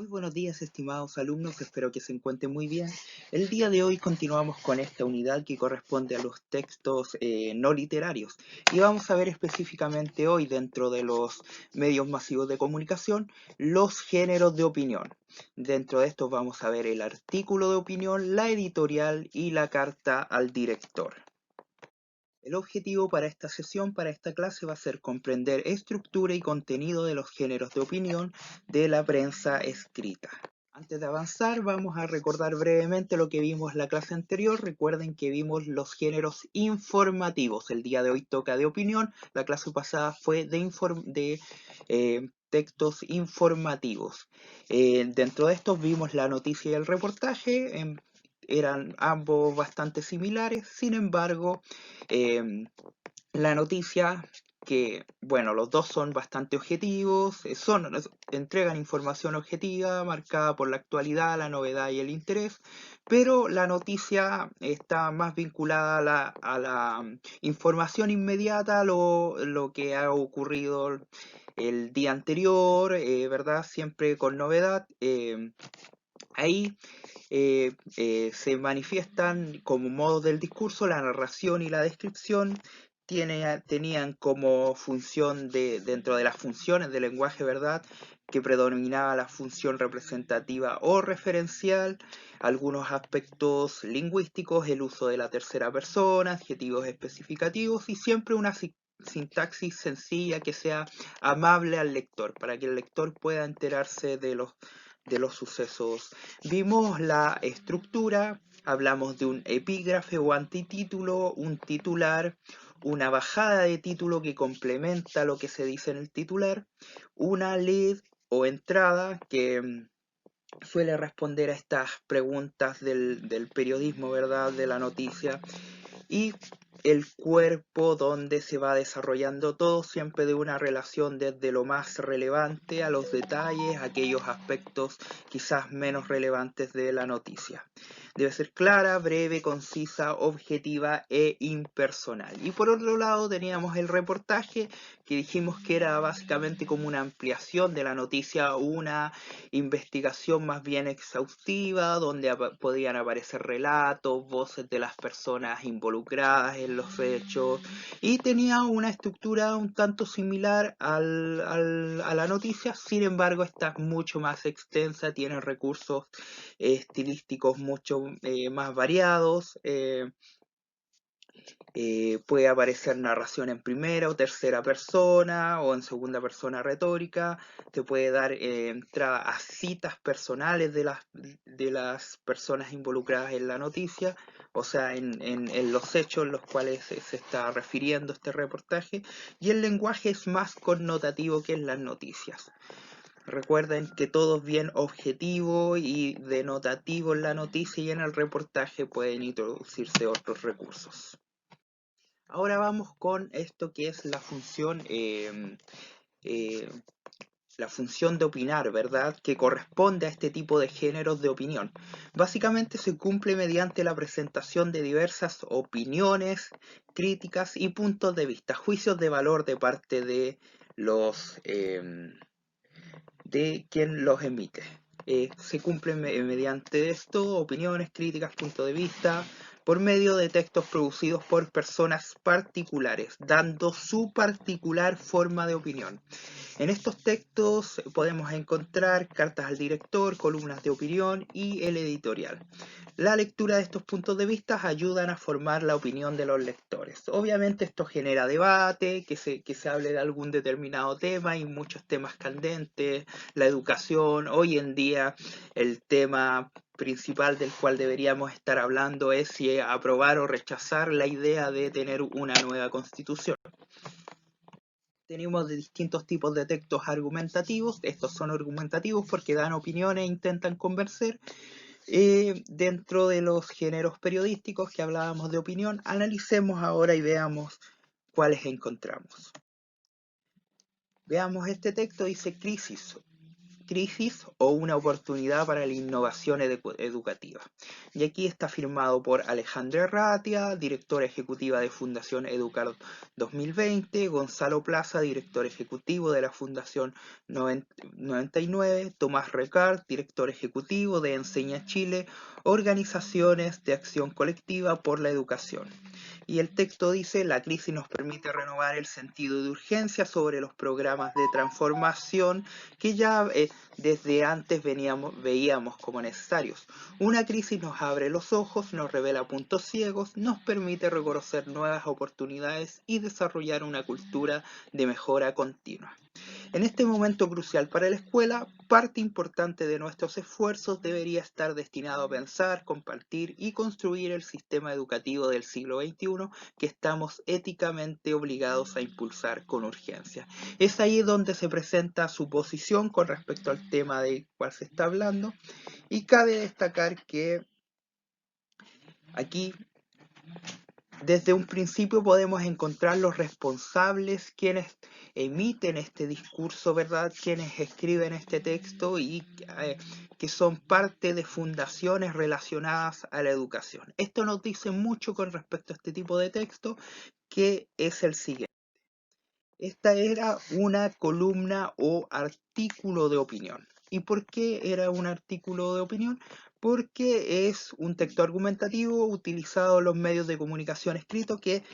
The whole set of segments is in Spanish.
Muy buenos días, estimados alumnos, espero que se encuentren muy bien. El día de hoy continuamos con esta unidad que corresponde a los textos no literarios y vamos a ver específicamente hoy dentro de los medios masivos de comunicación los géneros de opinión. Dentro de estos vamos a ver el artículo de opinión, la editorial y la carta al director. El objetivo para esta sesión, para esta clase, va a ser comprender estructura y contenido de los géneros de opinión de la prensa escrita. Antes de avanzar, vamos a recordar brevemente lo que vimos en la clase anterior. Recuerden que vimos los géneros informativos. El día de hoy toca de opinión. La clase pasada fue de textos informativos. Dentro de estos vimos la noticia y el reportaje. Eran ambos bastante similares. Sin embargo, la noticia que, bueno, los dos son bastante objetivos, entregan información objetiva, marcada por la actualidad, la novedad y el interés, pero la noticia está más vinculada a la información inmediata, lo que ha ocurrido el día anterior, ¿verdad? Siempre con novedad. Ahí se manifiestan como modos del discurso la narración y la descripción. Tenían como función dentro de las funciones del lenguaje, ¿verdad?, que predominaba la función representativa o referencial, algunos aspectos lingüísticos, el uso de la tercera persona, adjetivos especificativos y siempre una sintaxis sencilla que sea amable al lector, para que el lector pueda enterarse de los sucesos. Vimos la estructura, hablamos de un epígrafe o antitítulo, un titular, una bajada de título que complementa lo que se dice en el titular, una lead o entrada que suele responder a estas preguntas del periodismo, ¿verdad?, de la noticia, y el cuerpo donde se va desarrollando todo, siempre de una relación desde lo más relevante a los detalles, aquellos aspectos quizás menos relevantes de la noticia. Debe ser clara, breve, concisa, objetiva e impersonal. Y por otro lado teníamos el reportaje, que dijimos que era básicamente como una ampliación de la noticia, una investigación más bien exhaustiva, donde podían aparecer relatos, voces de las personas involucradas en los hechos, y tenía una estructura un tanto similar a la noticia. Sin embargo, esta es mucho más extensa, tiene recursos estilísticos mucho más variados. Puede aparecer narración en primera o tercera persona o en segunda persona retórica. Te puede dar entrada a citas personales de las personas involucradas en la noticia, o sea, en los hechos en los cuales se está refiriendo este reportaje. Y el lenguaje es más connotativo que en las noticias. Recuerden que todo es bien objetivo y denotativo en la noticia, y en el reportaje pueden introducirse otros recursos. Ahora vamos con esto que es la función de opinar, ¿verdad?, que corresponde a este tipo de géneros de opinión. Básicamente se cumple mediante la presentación de diversas opiniones, críticas y puntos de vista, juicios de valor de parte de quien los emite. Se cumple mediante esto opiniones, críticas, puntos de vista, por medio de textos producidos por personas particulares, dando su particular forma de opinión. En estos textos podemos encontrar cartas al director, columnas de opinión y el editorial. La lectura de estos puntos de vista ayudan a formar la opinión de los lectores. Obviamente esto genera debate, que se hable de algún determinado tema, y muchos temas candentes, la educación. Hoy en día el tema principal del cual deberíamos estar hablando es si aprobar o rechazar la idea de tener una nueva constitución. Tenemos de distintos tipos de textos argumentativos. Estos son argumentativos porque dan opiniones e intentan convencer. Dentro de los géneros periodísticos que hablábamos de opinión, analicemos ahora y veamos cuáles encontramos. Veamos este texto, dice crisis crisis o una oportunidad para la innovación educativa. Y aquí está firmado por Alejandra Ratia, directora ejecutiva de Fundación Educar 2020, Gonzalo Plaza, director ejecutivo de la Fundación 99, Tomás Recart, director ejecutivo de Enseña Chile, Organizaciones de Acción Colectiva por la Educación. Y el texto dice: la crisis nos permite renovar el sentido de urgencia sobre los programas de transformación que ya desde antes veíamos como necesarios. Una crisis nos abre los ojos, nos revela puntos ciegos, nos permite reconocer nuevas oportunidades y desarrollar una cultura de mejora continua. En este momento crucial para la escuela, parte importante de nuestros esfuerzos debería estar destinado a pensar, compartir y construir el sistema educativo del siglo XXI que estamos éticamente obligados a impulsar con urgencia. Es ahí donde se presenta su posición con respecto al tema del cual se está hablando, y cabe destacar que aquí desde un principio podemos encontrar los responsables, quienes emiten este discurso, ¿verdad? Quienes escriben este texto y que son parte de fundaciones relacionadas a la educación. Esto nos dice mucho con respecto a este tipo de texto, que es el siguiente. Esta era una columna o artículo de opinión. ¿Y por qué era un artículo de opinión? Porque es un texto argumentativo utilizado en los medios de comunicación escritos que,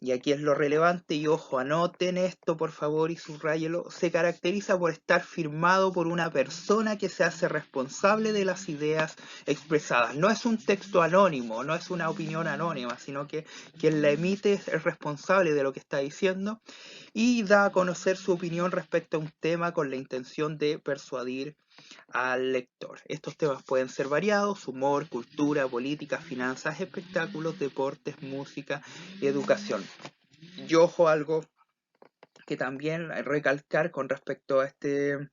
y aquí es lo relevante, y ojo, anoten esto por favor y subráyelo, se caracteriza por estar firmado por una persona que se hace responsable de las ideas expresadas. No es un texto anónimo, no es una opinión anónima, sino que quien la emite es el responsable de lo que está diciendo y da a conocer su opinión respecto a un tema con la intención de persuadir al lector. Estos temas pueden ser variados: humor, cultura, política, finanzas, espectáculos, deportes, música y educación. Y ojo, algo que también recalcar con respecto a este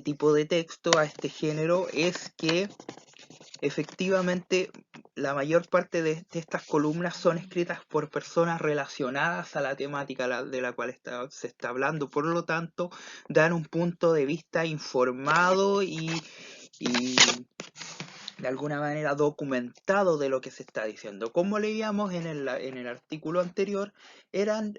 tipo de texto, a este género, es que efectivamente la mayor parte de estas columnas son escritas por personas relacionadas a la temática de la cual se está hablando, por lo tanto dan un punto de vista informado y de alguna manera documentado de lo que se está diciendo. Como leíamos en el artículo anterior, eran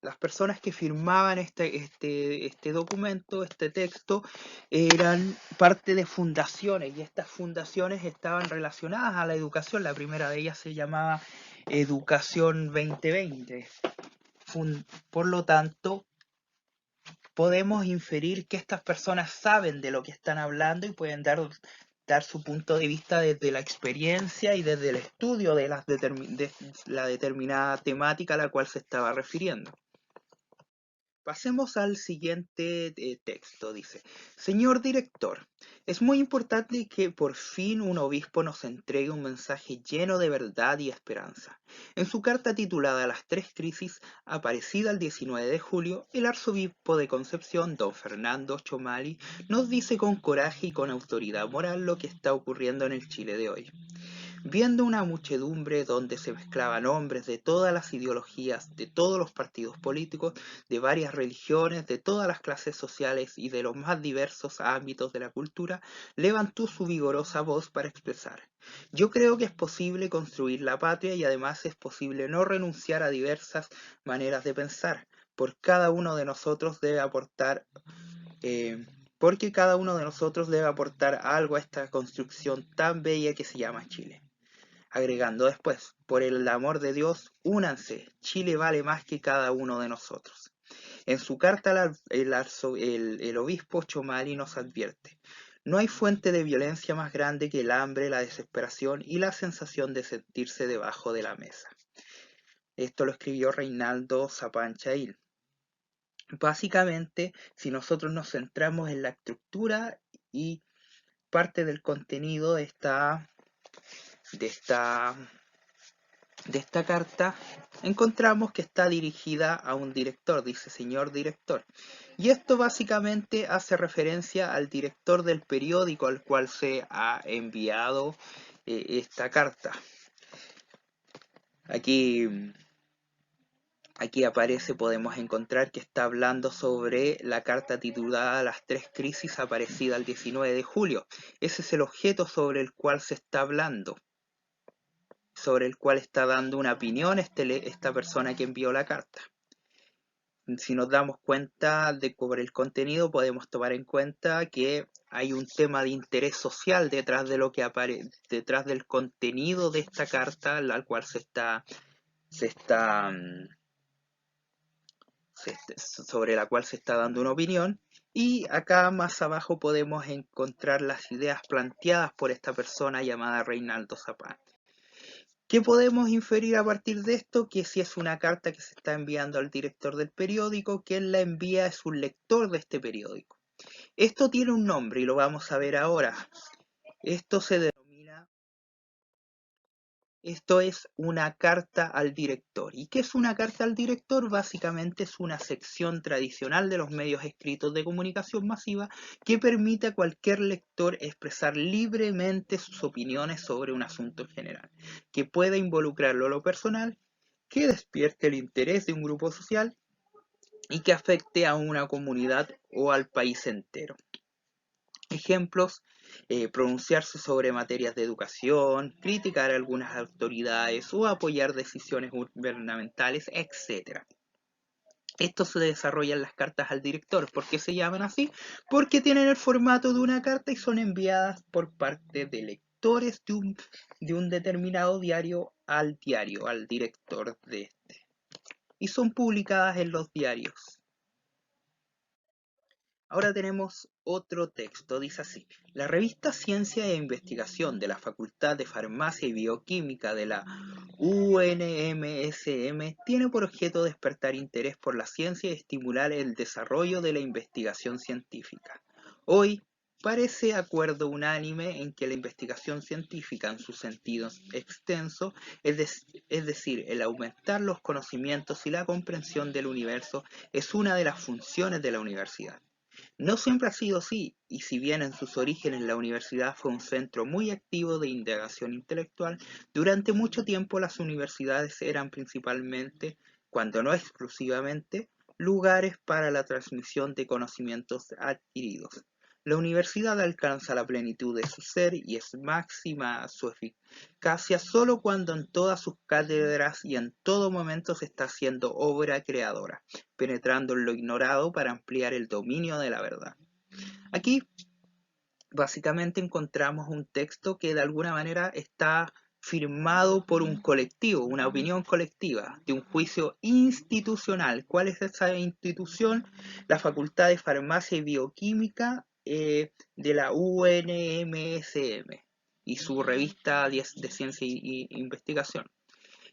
las personas que firmaban este documento, este texto, eran parte de fundaciones, y estas fundaciones estaban relacionadas a la educación. La primera de ellas se llamaba Educación 2020. Por lo tanto, podemos inferir que estas personas saben de lo que están hablando y pueden dar su punto de vista desde la experiencia y desde el estudio de la determinada temática a la cual se estaba refiriendo. Pasemos al siguiente texto. Dice: señor director, es muy importante que por fin un obispo nos entregue un mensaje lleno de verdad y esperanza. En su carta titulada Las tres crisis, aparecida el 19 de julio, el arzobispo de Concepción, don Fernando Chomali, nos dice con coraje y con autoridad moral lo que está ocurriendo en el Chile de hoy. Viendo una muchedumbre donde se mezclaban hombres de todas las ideologías, de todos los partidos políticos, de varias religiones, de todas las clases sociales y de los más diversos ámbitos de la cultura, levantó su vigorosa voz para expresar: yo creo que es posible construir la patria y además es posible no renunciar a diversas maneras de pensar, porque cada uno de nosotros debe aportar algo a esta construcción tan bella que se llama Chile. Agregando después: por el amor de Dios, únanse, Chile vale más que cada uno de nosotros. En su carta el obispo Chomali nos advierte: no hay fuente de violencia más grande que el hambre, la desesperación y la sensación de sentirse debajo de la mesa. Esto lo escribió Reinaldo Zapanchail. Básicamente, si nosotros nos centramos en la estructura y parte del contenido de esta carta, encontramos que está dirigida a un director. Dice: señor director. Y esto básicamente hace referencia al director del periódico al cual se ha enviado esta carta. Aquí Aquí aparece, podemos encontrar que está hablando sobre la carta titulada Las tres crisis, aparecida el 19 de julio. Ese es el objeto sobre el cual se está hablando, sobre el cual está dando una opinión esta persona que envió la carta. Si nos damos cuenta por el contenido, podemos tomar en cuenta que hay un tema de interés social detrás de lo que detrás del contenido de esta carta, la cual sobre la cual se está dando una opinión. Y acá más abajo podemos encontrar las ideas planteadas por esta persona llamada Reinaldo Zapata. ¿Qué podemos inferir a partir de esto? Que si es una carta que se está enviando al director del periódico, quien la envía es un lector de este periódico. Esto tiene un nombre y lo vamos a ver ahora. Esto es una carta al director. ¿Y qué es una carta al director? Básicamente es una sección tradicional de los medios escritos de comunicación masiva que permite a cualquier lector expresar libremente sus opiniones sobre un asunto en general, que pueda involucrarlo a lo personal, que despierte el interés de un grupo social y que afecte a una comunidad o al país entero. Ejemplos: pronunciarse sobre materias de educación, criticar a algunas autoridades o apoyar decisiones gubernamentales, etc. Esto se desarrolla en las cartas al director. ¿Por qué se llaman así? Porque tienen el formato de una carta y son enviadas por parte de lectores de un determinado diario, al director de este. Y son publicadas en los diarios. Ahora tenemos otro texto, dice así: la revista Ciencia e Investigación de la Facultad de Farmacia y Bioquímica de la UNMSM tiene por objeto despertar interés por la ciencia y estimular el desarrollo de la investigación científica. Hoy parece acuerdo unánime en que la investigación científica en su sentido extenso, es decir, el aumentar los conocimientos y la comprensión del universo, es una de las funciones de la universidad. No siempre ha sido así, y si bien en sus orígenes la universidad fue un centro muy activo de indagación intelectual, durante mucho tiempo las universidades eran principalmente, cuando no exclusivamente, lugares para la transmisión de conocimientos adquiridos. La universidad alcanza la plenitud de su ser y es máxima su eficacia solo cuando en todas sus cátedras y en todo momento se está haciendo obra creadora, penetrando en lo ignorado para ampliar el dominio de la verdad. Aquí básicamente encontramos un texto que de alguna manera está firmado por un colectivo, una opinión colectiva, de un juicio institucional. ¿Cuál es esa institución? La Facultad de Farmacia y Bioquímica de la UNMSM y su revista de Ciencia y Investigación.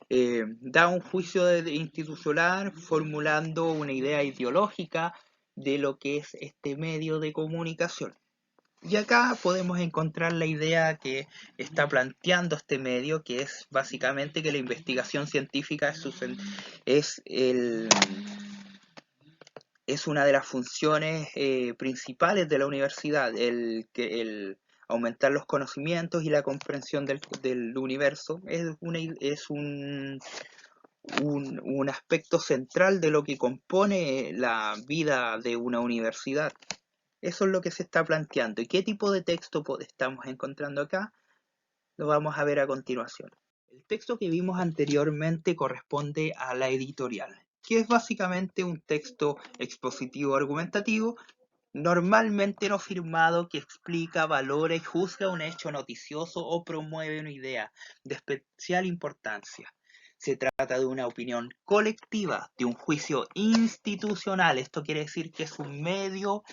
Da un juicio institucional formulando una idea ideológica de lo que es este medio de comunicación. Y acá podemos encontrar la idea que está planteando este medio, que es básicamente que la investigación científica es una de las funciones principales de la universidad, el aumentar los conocimientos y la comprensión del universo es un aspecto central de lo que compone la vida de una universidad. Eso es lo que se está planteando. ¿Y qué tipo de texto estamos encontrando acá? Lo vamos a ver a continuación. El texto que vimos anteriormente corresponde a la editorial, que es básicamente un texto expositivo argumentativo, normalmente no firmado, que explica, valora y juzga un hecho noticioso o promueve una idea de especial importancia. Se trata de una opinión colectiva, de un juicio institucional. Esto quiere decir que es un medio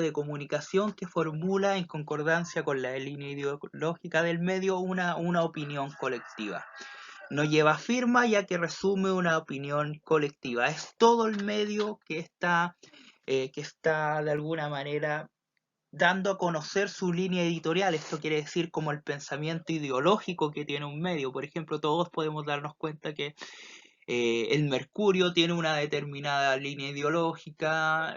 de comunicación que formula en concordancia con la línea ideológica del medio una opinión colectiva. No lleva firma, ya que resume una opinión colectiva. Es todo el medio que está de alguna manera dando a conocer su línea editorial. Esto quiere decir como el pensamiento ideológico que tiene un medio. Por ejemplo, todos podemos darnos cuenta que el Mercurio tiene una determinada línea ideológica,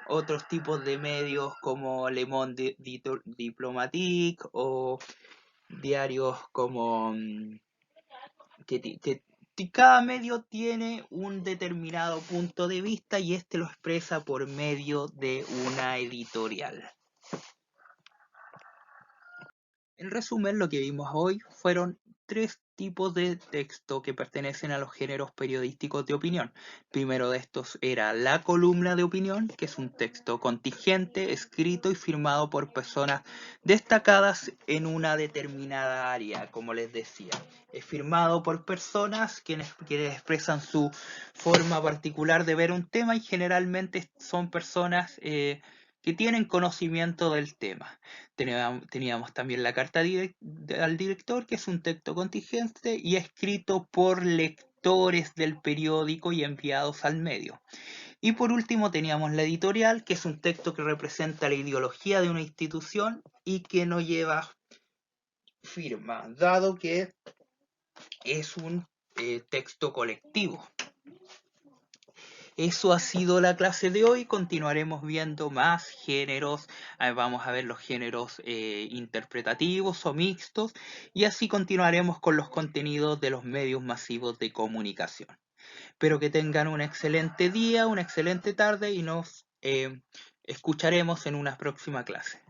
otros tipos de medios como Le Monde Diplomatique o diarios como que cada medio tiene un determinado punto de vista y este lo expresa por medio de una editorial. En resumen, lo que vimos hoy fueron 3 tipos de texto que pertenecen a los géneros periodísticos de opinión. Primero de estos era la columna de opinión, que es un texto contingente, escrito y firmado por personas destacadas en una determinada área, como les decía. Es firmado por personas quienes expresan su forma particular de ver un tema y generalmente son personas que tienen conocimiento del tema. Teníamos también la carta al director, que es un texto contingente y escrito por lectores del periódico y enviados al medio. Y por último teníamos la editorial, que es un texto que representa la ideología de una institución y que no lleva firma, dado que es un texto colectivo. Eso ha sido la clase de hoy. Continuaremos viendo más géneros. Vamos a ver los géneros interpretativos o mixtos. Y así continuaremos con los contenidos de los medios masivos de comunicación. Espero que tengan un excelente día, una excelente tarde y nos escucharemos en una próxima clase.